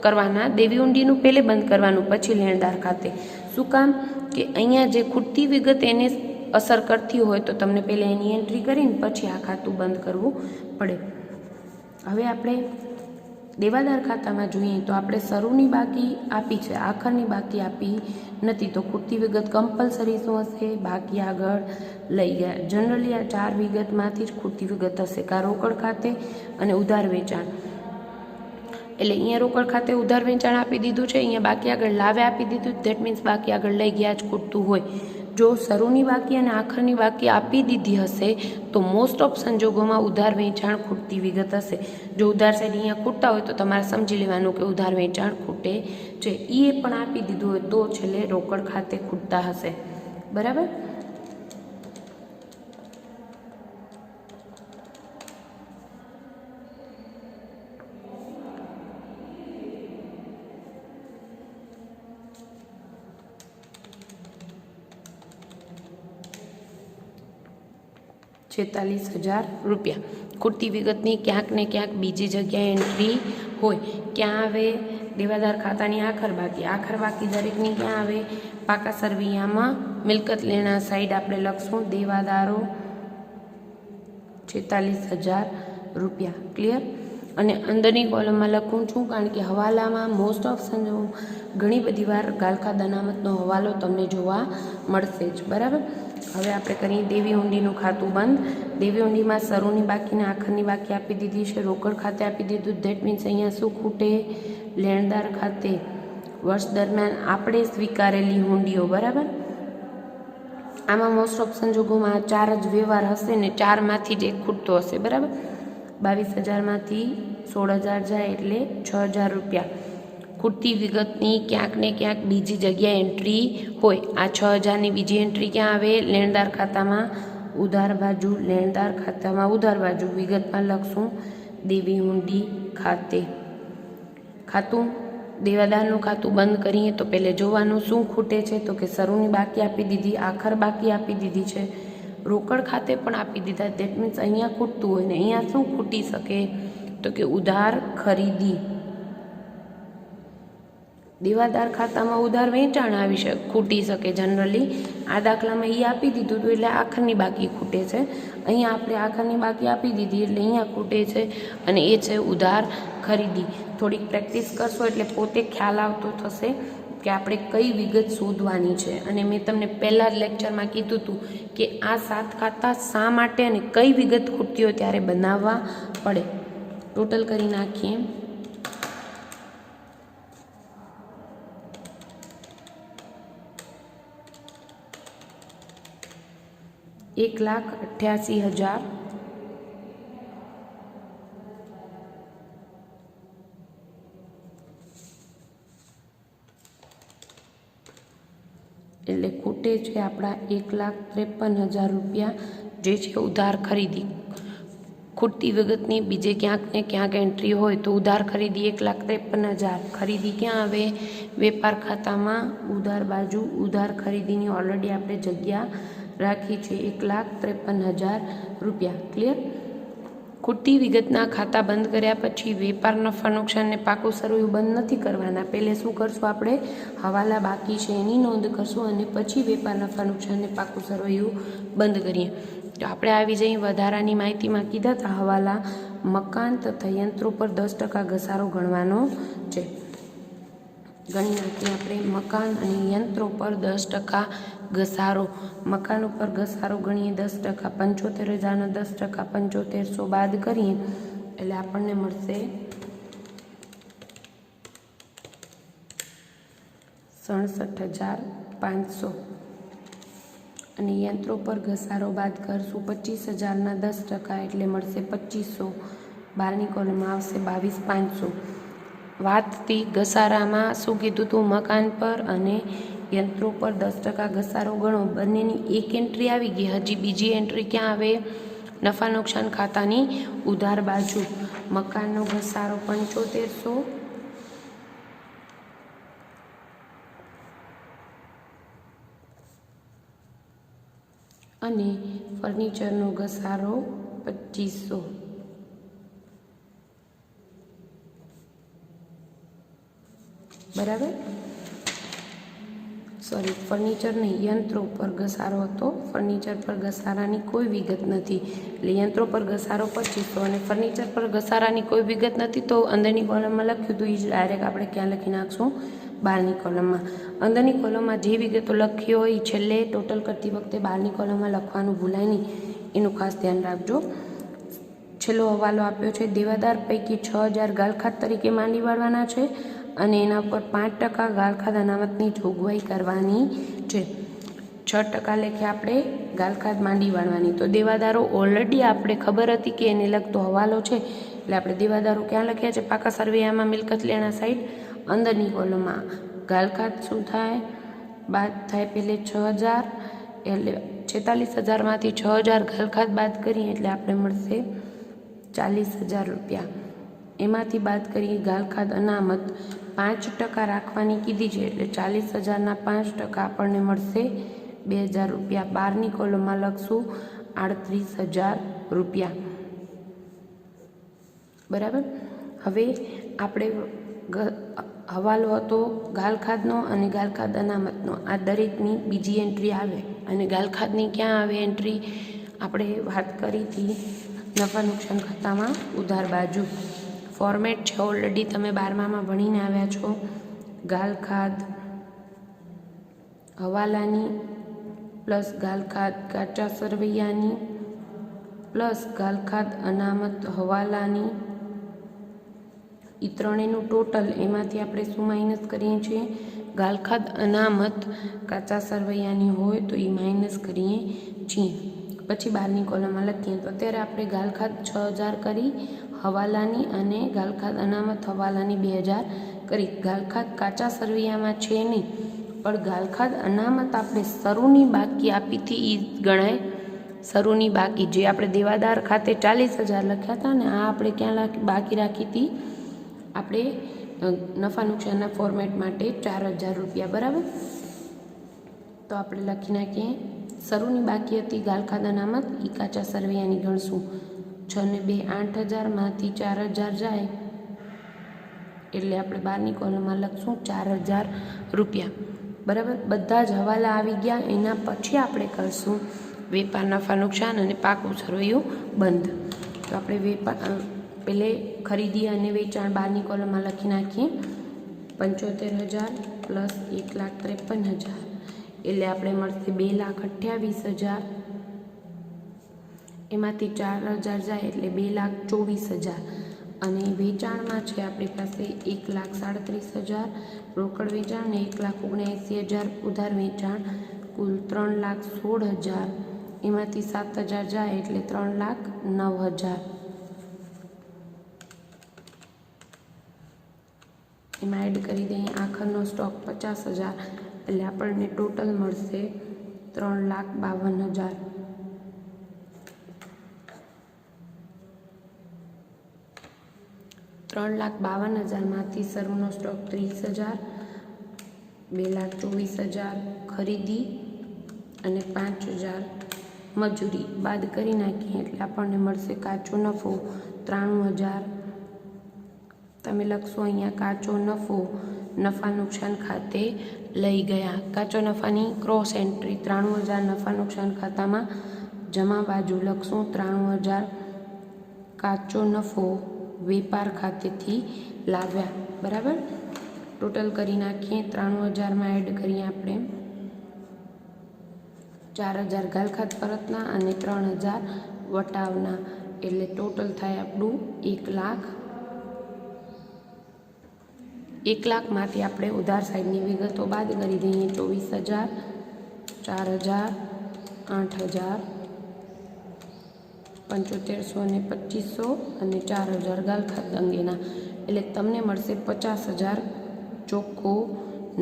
A: કરવાના। દેવી હુંડીનું પહેલે બંધ કરવાનું પછી લેણદાર ખાતે। શું કામ? કે અહીંયા જે ખૂટતી વિગત એને અસર કરતી હોય તો તમને પહેલે એની એન્ટ્રી કરીને પછી આ ખાતું બંધ કરવું પડે। હવે આપણે દેવાદાર ખાતામાં જોઈએ તો આપણે શરૂની બાકી આપી છે, આખરની બાકી આપી નથી। તો ખૂટતી વિગત કમ્પલસરી શું હશે? બાકી આગળ લઈ ગયા। જનરલી આ 4 વિગતમાંથી જ ખૂટતી વિગત હશે, કા રોકડ ખાતે અને ઉધાર વેચાણ। એટલે અહીંયા રોકડ ખાતે ઉધાર વેચાણ આપી દીધું છે, અહીંયા બાકી આગળ લાવે આપી દીધું, ધેટ મીન્સ બાકી આગળ લઈ ગયા જ ખૂટતું હોય। જો શરૂની બાકી અને આખરની બાકી આપી દીધી હશે તો મોસ્ટ ઓફ સંજોગોમાં ઉધાર વેચાણ ખૂટતી વિગત હશે। જો ઉધાર સાઈડ અહીંયા ખૂટતા હોય તો તમારે સમજી લેવાનું કે ઉધાર વેચાણ ખૂટે છે। એ પણ આપી દીધું હોય તો છેલ્લે રોકડ ખાતે ખૂટતા હશે, બરાબર। ₹46,000 ખૂટતી વિગતની ક્યાંક ને ક્યાંક બીજી જગ્યાએ એન્ટ્રી હોય। ક્યાં આવે? દેવાદાર ખાતાની આખર બાકી દરેકની ક્યાં આવે? પાકા સરવૈયામાં મિલકત લેણા સાઈડ આપણે લખશું દેવાદારો ₹46,000। ક્લિયર? અને અંદરની કોલમમાં લખું છું કારણ કે હવાલામાં મોસ્ટ ઓફ ઘણી બધી વાર ગાલખાદ અનામતનો હવાલો તમને જોવા મળશે જ, બરાબર। હવે આપણે કરીએ દેવી હુંડીનું ખાતું બંધ। દેવી હુંડીમાં શરૂની બાકીને આખરની બાકી આપી દીધી છે, રોકડ ખાતે આપી દીધું, ધેટ મીન્સ અહીંયા શું ખૂટે? લેણદાર ખાતે વર્ષ દરમિયાન આપણે સ્વીકારેલી હુંડીઓ, બરાબર। આમાં મોસ્ટ ઓફ સંજોગોમાં આ 4 જ વ્યવહાર હશે ને 4માંથી જ એક ખૂટતો હશે, બરાબર। 22,000માંથી 16,000 જાય એટલે ₹6,000। ખૂટતી વિગતની ક્યાંક ને ક્યાંક બીજી જગ્યાએ એન્ટ્રી હોય। આ 6,000ની બીજી એન્ટ્રી ક્યાં આવે? લેણદાર ખાતામાં ઉધાર બાજુ। લેણદાર ખાતામાં ઉધાર બાજુ વિગતમાં લખશું દેવી હુંડી ખાતે। ખાતું દેવાદારનું ખાતું બંધ કરીએ તો પહેલે જોવાનું શું ખૂટે છે, તો કે શરૂની બાકી આપી દીધી, આખર બાકી આપી દીધી છે, રોકડ ખાતે પણ આપી દીધા। ધેટ મીન્સ અહીંયા ખૂટતું હોય ને અહીંયા શું ખૂટી શકે? તો કે ઉધાર ખરીદી। દેવાદાર ખાતામાં ઉધાર વેચાણ આવી ખૂટી શકે જનરલી। આ દાખલામાં એ આપી દીધું હતું એટલે આખરની બાકી ખૂટે છે। અહીંયા આપણે આખરની બાકી આપી દીધી એટલે અહીંયા ખૂટે છે અને એ છે ઉધાર ખરીદી। થોડીક પ્રેક્ટિસ કરશો એટલે પોતે ખ્યાલ આવતો થશે કે આપણે કઈ વિગત શોધવાની છે। અને મેં તમને પહેલાં જ લેક્ચરમાં કીધું હતું કે આ 7 ખાતા શા માટે અને કઈ વિગત ખૂટતી હોય ત્યારે બનાવવા પડે। ટોટલ કરી નાખીએ। ₹1,88,000 ₹1,88,000 એટલે ખૂટે છે આપણા 1,53,000 રૂપિયા, જે છે ઉધાર ખરીદી. ખૂટતી વિગતની બીજે ક્યાંક ને ક્યાંક એન્ટ્રી હોય તો ઉધાર ખરીદી 1,53,000. ખરીદી ક્યાં આવે? વેપાર ખાતામાં ઉધાર બાજુ ઉધાર ખરીદીની ઓલરેડી આપણે જગ્યા રાખી છે 1,53,000 રૂપિયા. ક્લિયર? ખૂટતી વિગતના ખાતા બંધ કર્યા પછી વેપાર નફા નુકસાનને પાકું સરવૈયું બંધ નથી કરવાના. પહેલે શું કરશું? આપણે હવાલા બાકી છે એની નોંધ કરશું અને પછી વેપાર નફા નુકસાનને પાકું સરવૈયું બંધ કરીએ. તો આપણે આવી જઈએ વધારાની માહિતીમાં કીધા હતા હવાલા મકાન તથા યંત્રો પર 10% ઘસારો ગણવાનો છે. ગણી નાખીએ આપણે મકાન અને યંત્રો પર 10% ઘસારો. મકાન ઉપર ઘસારો ગણીએ 10%, 75,000 10%, 7500 બાદ કરીએ એટલે આપણને મળશે 67,500. અને યંત્રો પર ઘસારો બાદ કરશું 25,000 10% એટલે મળશે 2,500. બહારની કોલમમાં આવશે 22,500. વાતથી ઘસારામાં શું કીધું હતું? મકાન પર અને યંત્રો પર 10% ઘસારો ગણો. બંનેની એક એન્ટ્રી આવી ગઈ. હજી બીજી એન્ટ્રી ક્યાં આવે? નફા નુકસાન ખાતાની ઉધાર બાજુ. મકાનનો ઘસારો 7500 અને ફર્નિચરનો ઘસારો 2500. બરાબર? સોરી, ફર્નિચર નહીં, યંત્રો પર ઘસારો હતો. ફર્નિચર પર ઘસારાની કોઈ વિગત નથી એટલે યંત્રો પર ઘસારો 2500 અને ફર્નિચર પર ઘસારાની કોઈ વિગત નથી. તો અંદરની કોલમમાં લખ્યું હતું એ જ ડાયરેક્ટ આપણે ક્યાં લખી નાખશું? બહારની કોલમમાં. અંદરની કોલમમાં જે વિગતો લખી હોય એ છેલ્લે ટોટલ કરતી વખતે બહારની કોલમમાં લખવાનું ભૂલાય નહીં, એનું ખાસ ધ્યાન રાખજો. છેલ્લો હવાલો આપ્યો છે. દેવાદાર પૈકી 6,000 ગાલખાત તરીકે માંડી વાળવાના છે અને એના ઉપર 5% ગાલખાત અનામતની જોગવાઈ કરવાની છે. 6% લેખે આપણે ગાલખાત માંડી વાળવાની. તો દેવાદારો ઓલરેડી આપણે ખબર હતી કે એને લગતો હવાલો છે એટલે આપણે દેવાદારો ક્યાં લખ્યા છે? પાકા સરવૈયામાં મિલકત લેણા સાઈડ અંદરની કોલમમાં. ગાલખાત શું થાય? બાદ થાય પહેલે 6,000 એટલે 46,000માંથી 6,000 ગાલખાત બાદ કરીએ એટલે આપણે મળશે 40,000 રૂપિયા. એમાંથી બાદ કરીએ ગાલખાત અનામત 5% રાખવાની કીધી છે એટલે 40,000ના 5% આપણને મળશે 2,000 રૂપિયા. બહારની કોલમમાં લખશું 38,000 રૂપિયા. બરાબર? હવે આપણે હવાલો હતો ગાલખાતનો અને ગાલખાત અનામતનો. આ દરેકની બીજી એન્ટ્રી આવે અને ગાલખાતની ક્યાં આવે એન્ટ્રી? આપણે વાત કરી હતી નફા નુકસાન ખાતામાં ઉધાર બાજુ. ફોર્મેટ છે ઓલરેડી તમે 12મામાં ભણીને આવ્યા છો. ગાલખાત હવાલાની પ્લસ ગાલખાત કાચા સરવૈયાની પ્લસ ગાલખાત અનામત હવાલાની, એ ત્રણેયનું ટોટલ. એમાંથી આપણે શું માઇનસ કરીએ છીએ? ગાલખાત અનામત કાચા સરવૈયાની હોય તો એ માઇનસ કરીએ છીએ. પછી બહારની કોલમમાં લખીએ તો અત્યારે આપણે ગાલખાત 6,000 કરી હવાલાની અને ગાલખાત અનામત હવાલાની 2,000 કરી. ગાલખાત કાચા સરવૈયામાં છે નહીં, પણ ગાલખાત અનામત આપણે શરૂની બાકી આપી હતી એ ગણાય. શરૂની બાકી જે આપણે દેવાદાર ખાતે 40,000 લખ્યા હતા ને, આ આપણે ક્યાં બાકી રાખી હતી? આપણે નફા નુકસાનના ફોર્મેટ માટે 4,000 રૂપિયા. બરાબર? તો આપણે લખી નાખીએ શરૂની બાકી હતી ગાલખાત અનામત, એ કાચા સરવૈયાની ગણશું. 6 ને 2 8,000માંથી 4,000 જાય એટલે આપણે બહારની કોલમમાં લખશું 4,000 રૂપિયા. બરાબર? બધા જ હવાલા આવી ગયા. એના પછી આપણે કરશું વેપાર નફા નુકસાન અને પાકું સરવૈયું બંધ. તો આપણે વેપાર પહેલે ખરીદી અને વેચાણ બહારની કોલમમાં લખી નાખીએ. 75,000 પ્લસ 1,53,000 એટલે આપણે મળશે 2,28,000. એમાંથી 4,000 જાય એટલે 2,24,000. અને વેચાણમાં છે આપણી પાસે 1,37,000 રોકડ વેચાણ ને 1,79,000 ઉધાર વેચાણ, કુલ 3,16,000. એમાંથી 7,000 જાય એટલે 3,09,000. એમાં એડ કરી દઈએ આખરનો સ્ટોક 50,000 એટલે આપણને ટોટલ મળશે 3,52,000। 3,52,000માંથી શરૂનો સ્ટોક 30,000, 2,24,000 ખરીદી અને 5,000 મજૂરી બાદ કરી નાખીએ એટલે આપણને મળશે કાચો નફો 93,000। તમે લખશો અહીંયા કાચો નફો નફા નુકસાન ખાતે લઈ ગયા। કાચો નફાની ક્રોસ એન્ટ્રી 93,000 નફા નુકસાન ખાતામાં જમા બાજુ લખશું 93,000 કાચો નફો વેપાર ખાતેથી લાવ્યા। બરાબર, ટોટલ કરી નાખીએ। 93,000માં એડ કરીએ આપણે 4,000 ગાલખાત પરતના અને 3,000 વટાવના એટલે ટોટલ થાય આપણું 1,00,000। 1,00,000માંથી આપણે ઉધાર સાઈડની વિગતો બાદ કરી દઈએ। 24,000, 4,000, 8,000, 7,500 અને 2,500 અને 4,000 ગાલખાત અંગેના એટલે તમને મળશે 50,000 ચોખ્ખો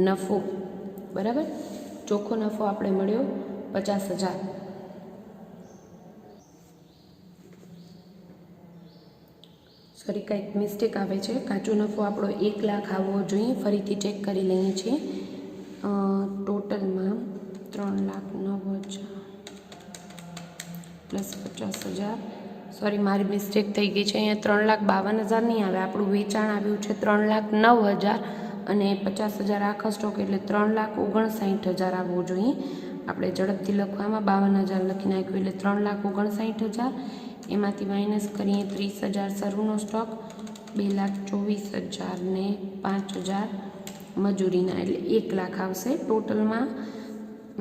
A: નફો। બરાબર, ચોખ્ખો નફો આપણે મળ્યો 50,000। સોરી, કંઈક મિસ્ટેક આવે છે। કાચો નફો આપણો 1,00,000 આવવો જોઈએ। ફરીથી ચેક કરી લઈએ છીએ। ટોટલમાં 3,09,000 પ્લસ 50,000। સોરી, મારી મિસ્ટેક થઈ ગઈ છે। અહીંયા 3,52,000 નહીં આવે, આપણું વેચાણ આવ્યું છે 3,09,000 અને 50,000 આખા સ્ટોક એટલે 3,59,000 આવવું જોઈએ। આપણે ઝડપથી લખવામાં 52,000 લખી નાખ્યું એટલે 3,59,000। એમાંથી માઇનસ કરીએ 30,000 શરૂનો સ્ટોક, 2,24,000 ને 5,000 મજૂરીના એટલે 1,00,000 આવશે। ટોટલમાં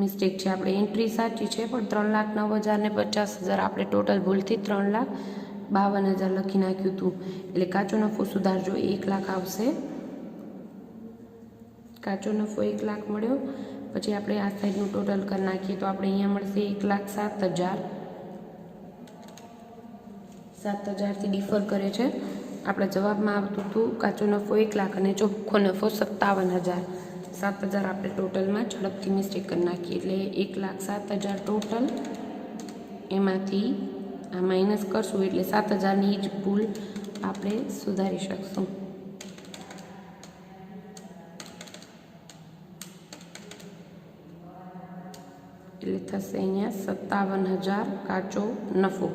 A: મિસ્ટેક છે, આપણે એન્ટ્રી સાચી છે પણ 3,09,000 ને 50,000 આપણે ટોટલ ભૂલથી 3,52,000 લખી નાખ્યું હતું એટલે કાચો નફો સુધારજો 1,00,000 આવશે। કાચો નફો 1,00,000 મળ્યો। પછી આપણે આ સાઈડનું ટોટલ કરી નાખીએ તો આપણે અહીંયા મળશે 1,07,000। 7,000થી ડિફર કરે છે। આપણા જવાબમાં આવતું હતું કાચો નફો 1,00,000 અને ચોખ્ખો નફો 57,000। 7,000 આપણે ટોટલમાં ઝડપથી મિસ્ટેક કરી નાખીએ એટલે 1,07,000 ટોટલ। એમાંથી આ માઇનસ કરશું એટલે 7,000ની જ ભૂલ આપણે સુધારી શકશું। એટલે થશે અહીંયા 57,000 કાચો નફો,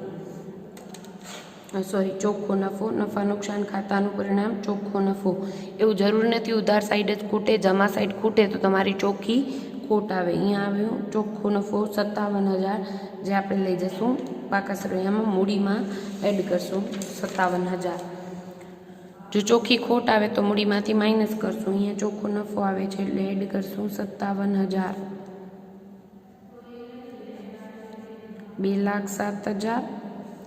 A: સોરી ચોખ્ખો નફો। નફા નુકસાન ખાતાનું પરિણામ ચોખ્ખો નફો। એવું જરૂર નથી ઉધાર સાઈડ જ ખૂટે, જમા સાઈડ ખૂટે તો તમારી ચોખ્ખી ખોટ આવે। અહીંયા આવ્યું ચોખ્ખો નફો 57,000 જે આપણે લઈ જશું પાકા સરવૈયામાં મૂડીમાં એડ કરશું 57,000। જો ચોખ્ખી ખોટ આવે તો મૂડીમાંથી માઇનસ કરશું। અહીંયા ચોખ્ખો નફો આવે છે એટલે એડ કરશું 57,000। 2,07,000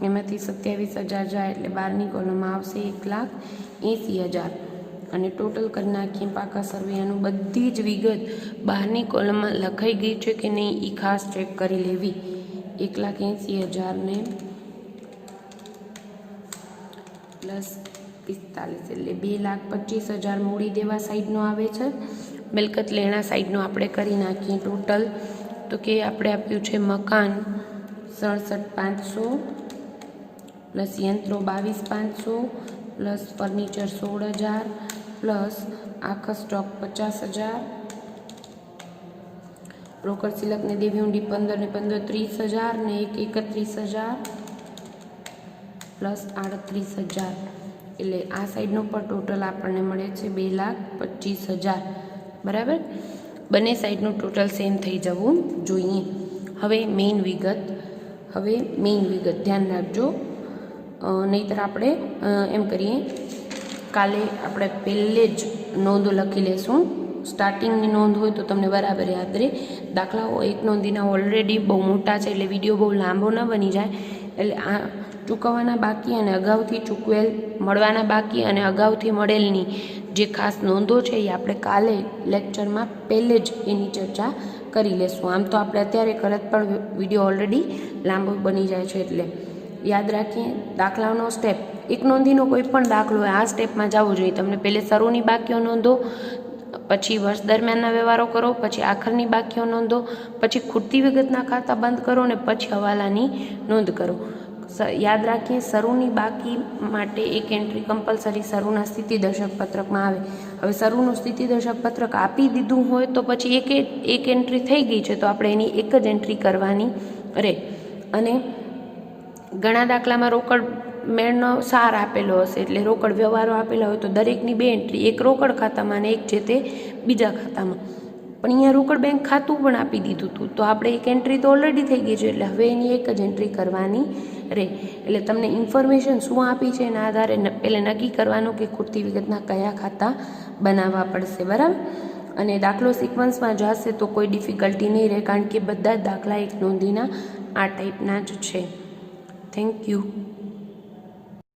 A: એમાંથી 27,000 જાય એટલે 12ની કોલમમાં આવશે 1,80,000 અને ટોટલ કરી નાખીએ પાકા સરવૈયાનું। બધી જ વિગત 12ની કોલમમાં લખાઈ ગઈ છે કે નહીં એ ખાસ ચેક કરી લેવી। 1,80,000 ને પ્લસ 45 એટલે 2,25,000 મૂડી દેવા સાઈડનો આવે છે। મિલકત લેણા સાઈડનો આપણે કરી નાખીએ ટોટલ તો કે આપણે આપ્યું છે મકાન 67,500 પ્લસ યંત્રો 22,500 પ્લસ ફર્નિચર 16,000 પ્લસ આખા સ્ટોક 50,000, રોકડ સિલક ને દેવી ઊંડી 15 ને 15 30,000 ને 31,000 પ્લસ 38,000 એટલે આ સાઈડનો પણ ટોટલ આપણને મળે છે 2,25,000। બરાબર, બંને સાઈડનું ટોટલ સેમ થઈ જવું જોઈએ। હવે મેઇન વિગત ધ્યાન રાખજો, નહીંતર આપણે એમ કરીએ કાલે આપણે પહેલે જ નોંધો લખી લેશું। સ્ટાર્ટિંગની નોંધ હોય તો તમને બરાબર યાદ રહે। દાખલાઓ એક નોંધીના ઓલરેડી બહુ મોટા છે એટલે વિડીયો બહુ લાંબો ન બની જાય। એટલે આ ચૂકવવાના બાકી અને અગાઉથી ચૂકવેલ, મળવાના બાકી અને અગાઉથી મળેલની જે ખાસ નોંધો છે એ આપણે કાલે લેક્ચરમાં પહેલે જ એની ચર્ચા કરી લેશું। આમ તો આપણે અત્યારે કરત પણ વિડીયો ઓલરેડી લાંબો બની જાય છે એટલે યાદ રાખીએ। દાખલાનો સ્ટેપ, એક નોંધીનો કોઈ પણ દાખલો હોય આ સ્ટેપમાં જવું જોઈએ। તમને પહેલે શરૂની બાકીઓ નોંધો પછી વર્ષ દરમિયાનના વ્યવહારો કરો, પછી આખરની બાકીઓ નોંધો, પછી ખૂટતી વિગતના ખાતા બંધ કરો અને પછી હવાલાની નોંધ કરો. યાદ રાખીએ, શરૂની બાકી માટે એક એન્ટ્રી કમ્પલસરી શરૂના સ્થિતિદર્શક પત્રકમાં આવે. હવે શરૂનું સ્થિતિદર્શક પત્રક આપી દીધું હોય તો પછી એક એન્ટ્રી થઈ ગઈ છે તો આપણે એની એક જ એન્ટ્રી કરવાની રહે. અને ઘણા દાખલામાં રોકડ મેળનો સાર આપેલો હશે, એટલે રોકડ વ્યવહારો આપેલા હોય તો દરેકની 2 એન્ટ્રી, એક રોકડ ખાતામાં અને એક છે તે બીજા ખાતામાં. પણ અહીંયા રોકડ બેંક ખાતું પણ આપી દીધું હતું તો આપણે એક એન્ટ્રી તો ઓલરેડી થઈ ગઈ છે, એટલે હવે એની એક જ એન્ટ્રી કરવાની રહે. એટલે તમને ઇન્ફોર્મેશન શું આપી છે એના આધારે પહેલાં નક્કી કરવાનું કે ખૂટતી વિગતના કયા ખાતા બનાવવા પડશે, બરાબર. અને દાખલો સિક્વન્સમાં જશે તો કોઈ ડિફિકલ્ટી નહીં રહે, કારણ કે બધા જ દાખલા એક નોંધીના આ ટાઈપના જ છે. Thank you.